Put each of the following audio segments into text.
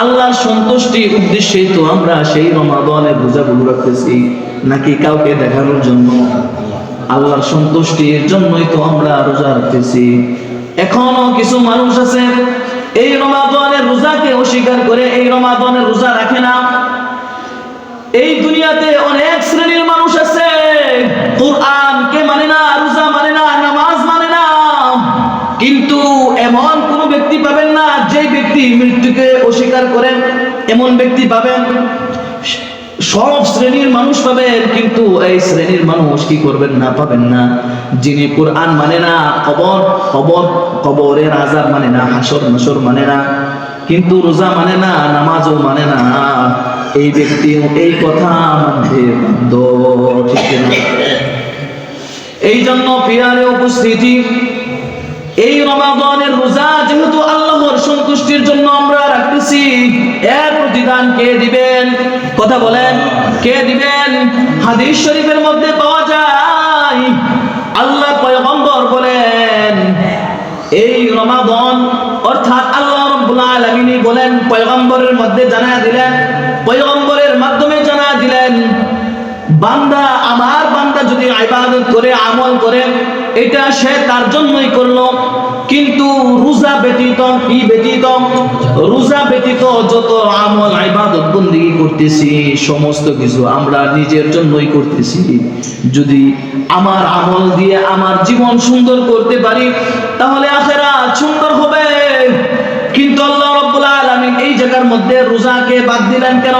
আল্লাহর সন্তুষ্টির উদ্দেশ্যেই তো আমরা সেই রমাদানের রোজাগুলো রাখতেছি, নাকি কাউকে দেখানোর জন্য? আল্লাহর সন্তুষ্টির জন্যই তো আমরা রোজা রাখতেছি। এখনো কিছু মানুষ আছে এই রমাদানের রোজাকে অস্বীকার করে, এই রমাদানের রোজা রাখে না। এই দুনিয়াতে অনেক শ্রেণীর মানুষ আছে, কোরআনকে মানে না, রোজা মানে না, নামাজ মানে না, কিন্তু এমন কোন ব্যক্তি পাবেন না যে ব্যক্তি মৃত্যুকে অস্বীকার করেন। এমন ব্যক্তি পাবেন, সব শ্রেণীর মানুষ পাবেন, কিন্তু এই শ্রেণীর মানুষ কি করবেন না, পাবেন না যিনি কোরআন মানে না, কবরের আযাব মানে না, হাসর নাসর মানে না, কিন্তু রোজা মানে না, নামাজও মানে না। এই ব্যক্তি এই কথা মানতে বাধ্য, ঠিক না? এই জন্য প্রিয়ারে উপস্থিতি, এই রমাদানের রোজা যেহেতু আল্লাহর সন্তুষ্টির জন্য আমরা রাখতেছি, এর প্রতিদান কে দিবেন? কথা বলেন, কে দিবেন? হাদিস শরীফের মধ্যে পাওয়া যায়, আল্লাহ পয়গম্বর বলেন, এই রমাদান অর্থাৎ আল্লাহ রাব্বুল আলামিন বলেন, পয়গম্বরের মধ্যে জানায়া দিলেন, পয়গম্বরের মাধ্যমে জানায়া দিলেন, বান্দা, আমার বান্দা যদি ইবাদত করে, আমল করে, এটা সে তার জন্যই করলো, কিন্তু রোজা ব্যতীত, কি ব্যতীত? রোজা ব্যতীত যত আমল ইবাদত বন্দেগী করতেছি, সমস্ত কিছু আমরা নিজের জন্যই করতেছি। যদি আমার আমল দিয়ে আমার জীবন সুন্দর করতে পারি, তাহলে আখিরাত সুন্দর হবে। কিন্তু আল্লাহ রাব্বুল আলামিন এই জায়গার মধ্যে রোজাকে বাদ দিলেন কেন?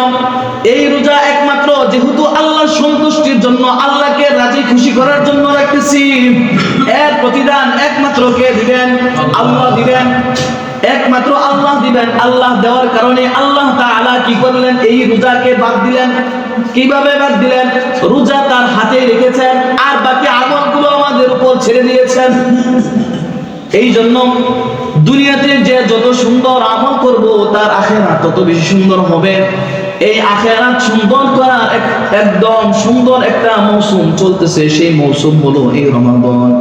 এই রোজা একমাত্র যেহেতু আল্লাহর সন্তুষ্টির জন্য, আল্লাহকে রাজি খুশি করার জন্য রাখতেছি, এর প্রতিদান একমাত্র কে দিবেন? আল্লাহ দিবেন, একমাত্র আল্লাহ দিবেন। আল্লাহ দেওয়ার কারণে আল্লাহ তাআলা কি করলেন? এই রোজাকে বাদ দিলেন। কিভাবে বাদ দিলেন? রোজা তার হাতে রেখেছেন, আর বাকি আমলগুলো আমাদের উপর ছেড়ে দিয়েছেন। এই জন্য দুনিয়াতে যে যত সুন্দর আমল করব, তার আখিরাত তত বেশি সুন্দর হবে। এই আখিরাত সুন্দর করার একদম সুন্দর একটা মৌসুম চলতেছে, সেই মৌসুম হলো এই রমাদান।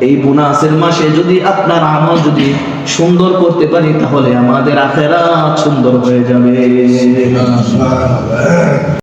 এই বোনাসের মাসে যদি আপনার আমল যদি সুন্দর করতে পারি, তাহলে আমাদের আখিরাত সুন্দর হয়ে যাবে।